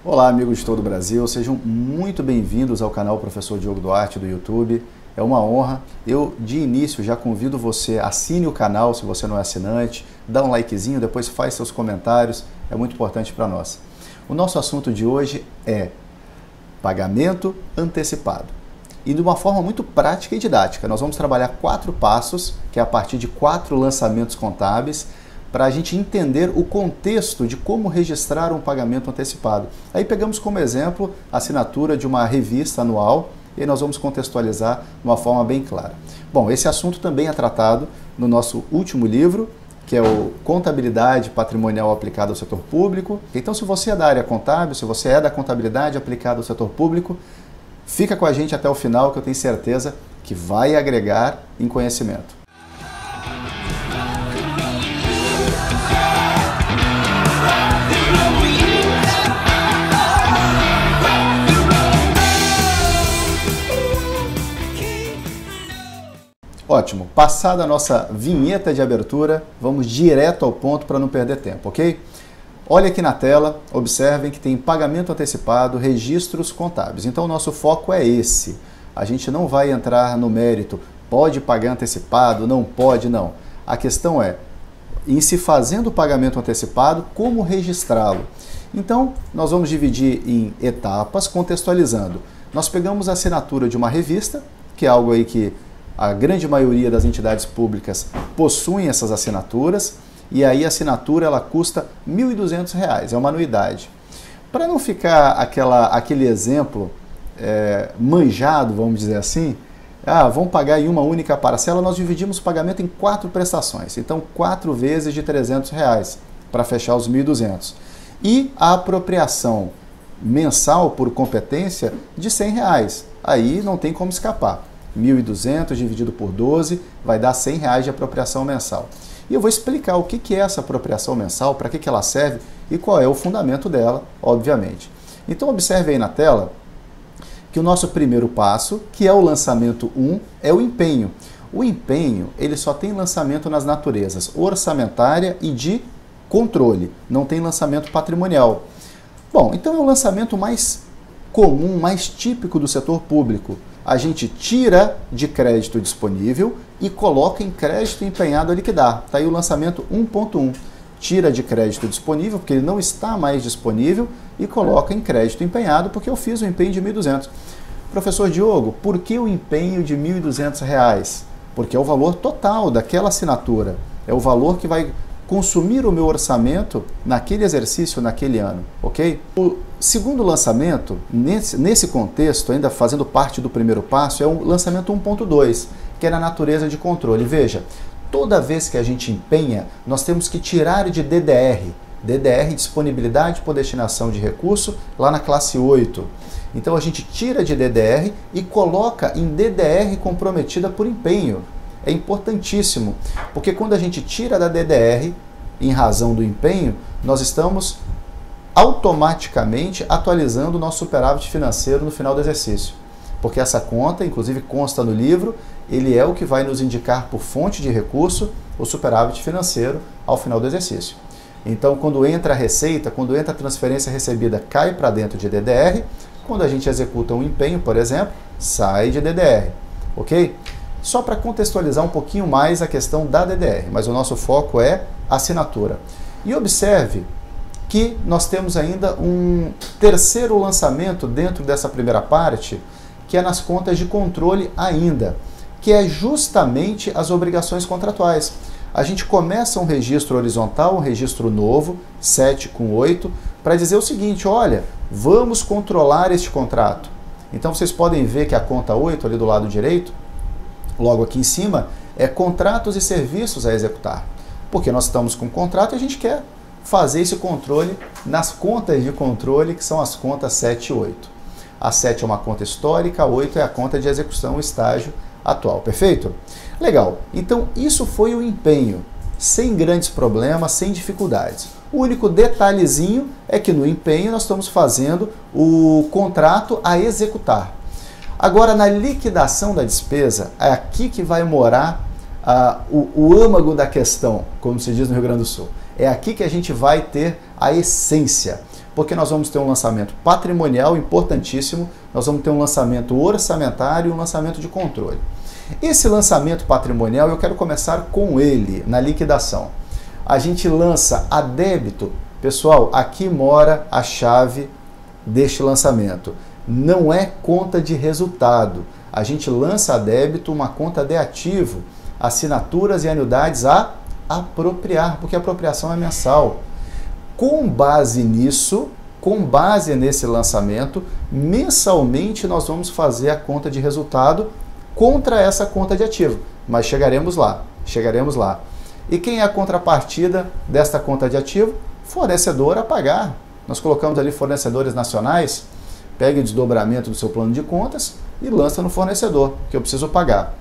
Olá, amigos de todo o Brasil, sejam muito bem-vindos ao canal Professor Diogo Duarte do YouTube. É uma honra. Eu, de início, já convido você, assine o canal se você não é assinante, dá um likezinho, depois faz seus comentários, é muito importante para nós. O nosso assunto de hoje é pagamento antecipado. E de uma forma muito prática e didática. Nós vamos trabalhar 4 passos, que é a partir de 4 lançamentos contábeis, para a gente entender o contexto de como registrar um pagamento antecipado. Aí pegamos como exemplo a assinatura de uma revista anual e nós vamos contextualizar de uma forma bem clara. Bom, esse assunto também é tratado no nosso último livro, que é o Contabilidade Patrimonial Aplicada ao Setor Público. Então, se você é da área contábil, se você é da contabilidade aplicada ao setor público, fica com a gente até o final, que eu tenho certeza que vai agregar em conhecimento. Ótimo, passada a nossa vinheta de abertura, vamos direto ao ponto para não perder tempo, ok? Olha aqui na tela, observem que tem pagamento antecipado, registros contábeis. Então o nosso foco é esse. A gente não vai entrar no mérito, pode pagar antecipado, não pode, não. A questão é, em se fazendo o pagamento antecipado, como registrá-lo? Então, nós vamos dividir em etapas, contextualizando. Nós pegamos a assinatura de uma revista, que é algo aí que a grande maioria das entidades públicas possuem essas assinaturas, e aí a assinatura ela custa R$ 1.200, é uma anuidade. Para não ficar aquele exemplo manjado, vamos dizer assim, vamos pagar em uma única parcela, nós dividimos o pagamento em 4 prestações. Então, 4 vezes de R$ 300 para fechar os 1.200. E a apropriação mensal por competência de R$ 100. Aí não tem como escapar. 1.200 dividido por 12 vai dar R$ 100 de apropriação mensal. E eu vou explicar o que é essa apropriação mensal, para que ela serve e qual é o fundamento dela, obviamente. Então observe aí na tela que o nosso primeiro passo, que é o lançamento 1, é o empenho. O empenho, ele só tem lançamento nas naturezas orçamentária e de controle, não tem lançamento patrimonial. Bom, então é o lançamento mais comum, mais típico do setor público. A gente tira de crédito disponível e coloca em crédito empenhado a liquidar. Está aí o lançamento 1.1. Tira de crédito disponível, porque ele não está mais disponível, e coloca em crédito empenhado, porque eu fiz o empenho de R$ 1.200. Professor Diogo, por que o empenho de R$ 1.200? Porque é o valor total daquela assinatura. É o valor que vai consumir o meu orçamento naquele exercício, naquele ano, ok? O segundo lançamento, nesse contexto, ainda fazendo parte do primeiro passo, é o lançamento 1.2, que é na natureza de controle. Veja, toda vez que a gente empenha, nós temos que tirar de DDR. DDR, disponibilidade por destinação de recurso, lá na classe 8. Então a gente tira de DDR e coloca em DDR comprometida por empenho. É importantíssimo, porque quando a gente tira da DDR, em razão do empenho, nós estamos automaticamente atualizando o nosso superávit financeiro no final do exercício. Porque essa conta, inclusive consta no livro, ele é o que vai nos indicar por fonte de recurso o superávit financeiro ao final do exercício. Então, quando entra a receita, quando entra a transferência recebida, cai para dentro de DDR. Quando a gente executa um empenho, por exemplo, sai de DDR. Ok? Só para contextualizar um pouquinho mais a questão da DDR, mas o nosso foco é assinatura. E observe que nós temos ainda um terceiro lançamento dentro dessa primeira parte, que é nas contas de controle ainda, que é justamente as obrigações contratuais. A gente começa um registro horizontal, um registro novo, 7 com 8, para dizer o seguinte, olha, vamos controlar este contrato. Então vocês podem ver que a conta 8, ali do lado direito, logo aqui em cima, é contratos e serviços a executar. Porque nós estamos com contrato e a gente quer fazer esse controle nas contas de controle, que são as contas 7 e 8. A 7 é uma conta histórica, a 8 é a conta de execução, o estágio atual. Perfeito? Legal. Então, isso foi o empenho, sem grandes problemas, sem dificuldades. O único detalhezinho é que no empenho nós estamos fazendo o contrato a executar. Agora, na liquidação da despesa, é aqui que vai morar o âmago da questão, como se diz no Rio Grande do Sul. É aqui que a gente vai ter a essência. Porque nós vamos ter um lançamento patrimonial importantíssimo, nós vamos ter um lançamento orçamentário e um lançamento de controle. Esse lançamento patrimonial, eu quero começar com ele, na liquidação. A gente lança a débito. Pessoal, aqui mora a chave deste lançamento. Não é conta de resultado. A gente lança a débito uma conta de ativo, assinaturas e anuidades a apropriar, porque a apropriação é mensal. Com base nisso, com base nesse lançamento, mensalmente nós vamos fazer a conta de resultado contra essa conta de ativo. Mas chegaremos lá, chegaremos lá. E quem é a contrapartida desta conta de ativo? Fornecedor a pagar. Nós colocamos ali fornecedores nacionais, pega o desdobramento do seu plano de contas e lança no fornecedor, que eu preciso pagar.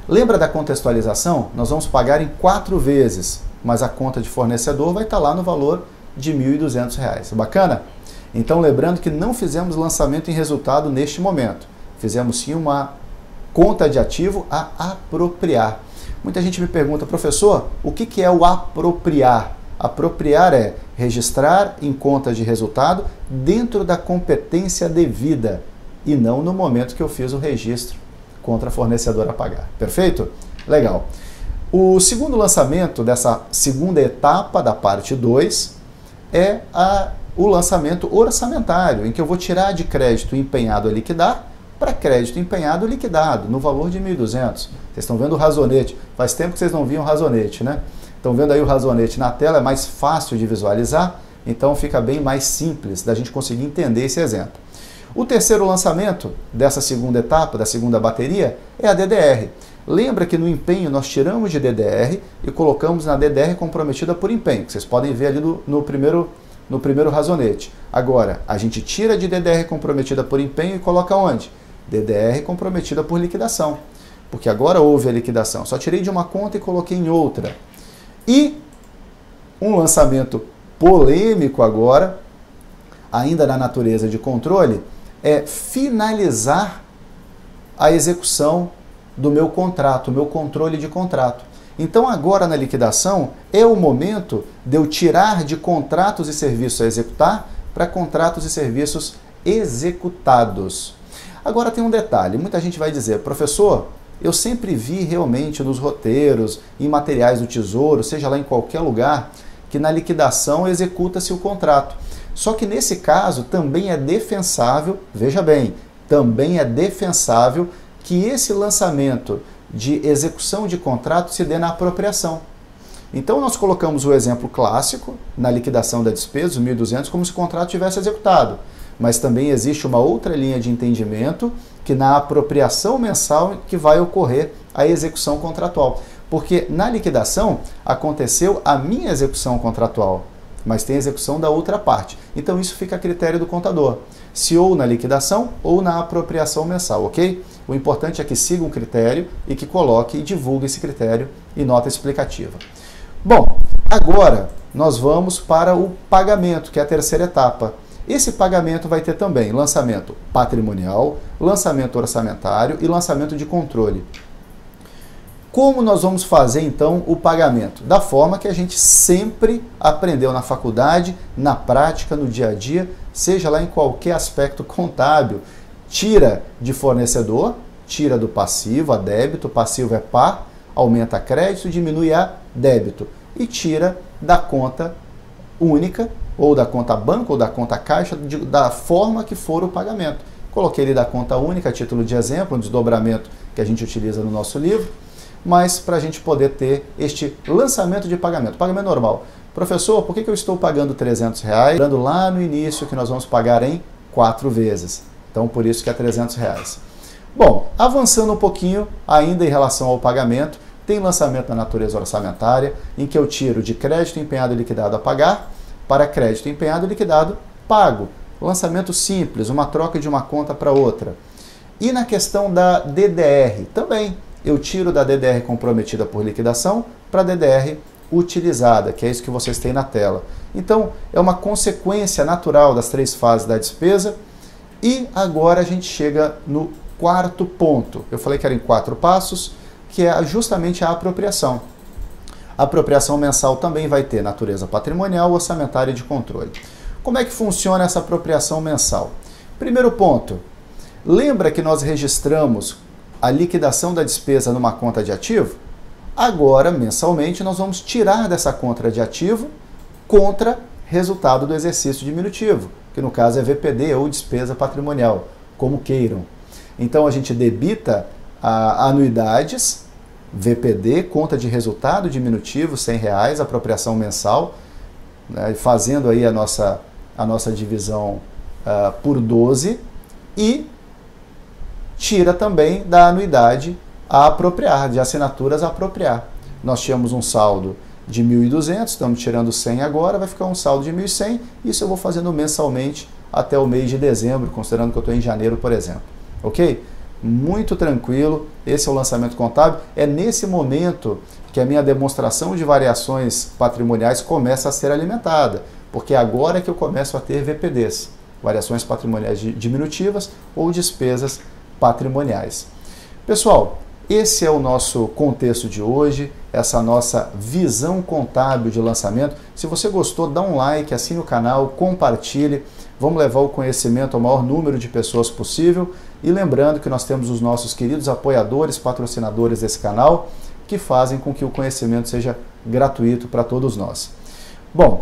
Lembra da contextualização? Nós vamos pagar em 4 vezes, mas a conta de fornecedor vai estar lá no valor de R$ 1.200. Bacana? Então, lembrando que não fizemos lançamento em resultado neste momento. Fizemos sim uma conta de ativo a apropriar. Muita gente me pergunta, professor, o que é o apropriar? Apropriar é registrar em conta de resultado dentro da competência devida e não no momento que eu fiz o registro contra fornecedor a pagar. Perfeito? Legal. O segundo lançamento dessa segunda etapa da parte 2 é o lançamento orçamentário, em que eu vou tirar de crédito empenhado a liquidar para crédito empenhado liquidado, no valor de 1.200. Vocês estão vendo o razonete. Faz tempo que vocês não viam o razonete, né? Estão vendo aí o razonete na tela, é mais fácil de visualizar, então fica bem mais simples da gente conseguir entender esse exemplo. O terceiro lançamento dessa segunda etapa, da segunda bateria, é a DDR. Lembra que no empenho nós tiramos de DDR e colocamos na DDR comprometida por empenho, que vocês podem ver ali no primeiro razonete. Agora, a gente tira de DDR comprometida por empenho e coloca onde? DDR comprometida por liquidação, porque agora houve a liquidação. Só tirei de uma conta e coloquei em outra. E um lançamento polêmico agora, ainda na natureza de controle, é finalizar a execução do meu contrato, o meu controle de contrato. Então agora na liquidação é o momento de eu tirar de contratos e serviços a executar para contratos e serviços executados. Agora tem um detalhe, muita gente vai dizer, professor, eu sempre vi realmente nos roteiros, em materiais do Tesouro, seja lá em qualquer lugar, que na liquidação executa-se o contrato. Só que nesse caso também é defensável, veja bem, também é defensável que esse lançamento de execução de contrato se dê na apropriação. Então nós colocamos o exemplo clássico na liquidação da despesa, os 1.200, como se o contrato tivesse executado. Mas também existe uma outra linha de entendimento que na apropriação mensal que vai ocorrer a execução contratual. Porque na liquidação aconteceu a minha execução contratual, mas tem a execução da outra parte. Então isso fica a critério do contador, se ou na liquidação ou na apropriação mensal, ok? O importante é que siga um critério e que coloque e divulgue esse critério em nota explicativa. Bom, agora nós vamos para o pagamento, que é a terceira etapa. Esse pagamento vai ter também lançamento patrimonial, lançamento orçamentário e lançamento de controle. Como nós vamos fazer então o pagamento? Da forma que a gente sempre aprendeu na faculdade, na prática, no dia a dia, seja lá em qualquer aspecto contábil. Tira de fornecedor, tira do passivo, a débito, o passivo é par, aumenta a crédito, diminui a débito. E tira da conta única, ou da conta banco, ou da conta caixa, da forma que for o pagamento. Coloquei ele da conta única, a título de exemplo, um desdobramento que a gente utiliza no nosso livro, mas para a gente poder ter este lançamento de pagamento. Pagamento normal. Professor, por que eu estou pagando R$300? Lembrando lá no início que nós vamos pagar em 4 vezes. Então, por isso que é R$300. Bom, avançando um pouquinho, ainda em relação ao pagamento, tem lançamento na natureza orçamentária, em que eu tiro de crédito empenhado e liquidado a pagar, para crédito empenhado e liquidado pago. Lançamento simples, uma troca de uma conta para outra. E na questão da DDR, também eu tiro da DDR comprometida por liquidação para a DDR utilizada, que é isso que vocês têm na tela. Então, é uma consequência natural das 3 fases da despesa. E agora a gente chega no quarto ponto. Eu falei que era em 4 passos, que é justamente a apropriação. A apropriação mensal também vai ter natureza patrimonial, orçamentária e de controle. Como é que funciona essa apropriação mensal? Primeiro ponto, lembra que nós registramos a liquidação da despesa numa conta de ativo? Agora, mensalmente, nós vamos tirar dessa conta de ativo contra resultado do exercício diminutivo, que no caso é VPD ou despesa patrimonial, como queiram. Então a gente debita anuidades, VPD, conta de resultado diminutivo, R$100, apropriação mensal, né, fazendo aí a nossa divisão por 12 e tira também da anuidade a apropriar, de assinaturas a apropriar. Nós tínhamos um saldo de 1.200, estamos tirando 100 agora, vai ficar um saldo de 1.100, isso eu vou fazendo mensalmente até o mês de dezembro, considerando que eu estou em janeiro, por exemplo. Ok? Muito tranquilo, esse é o lançamento contábil. É nesse momento que a minha demonstração de variações patrimoniais começa a ser alimentada, porque agora é que eu começo a ter VPDs, variações patrimoniais diminutivas ou despesas patrimoniais. Pessoal, esse é o nosso contexto de hoje, essa nossa visão contábil de lançamento. Se você gostou, dá um like, assine o canal, compartilhe. Vamos levar o conhecimento ao maior número de pessoas possível. E lembrando que nós temos os nossos queridos apoiadores, patrocinadores desse canal, que fazem com que o conhecimento seja gratuito para todos nós. Bom,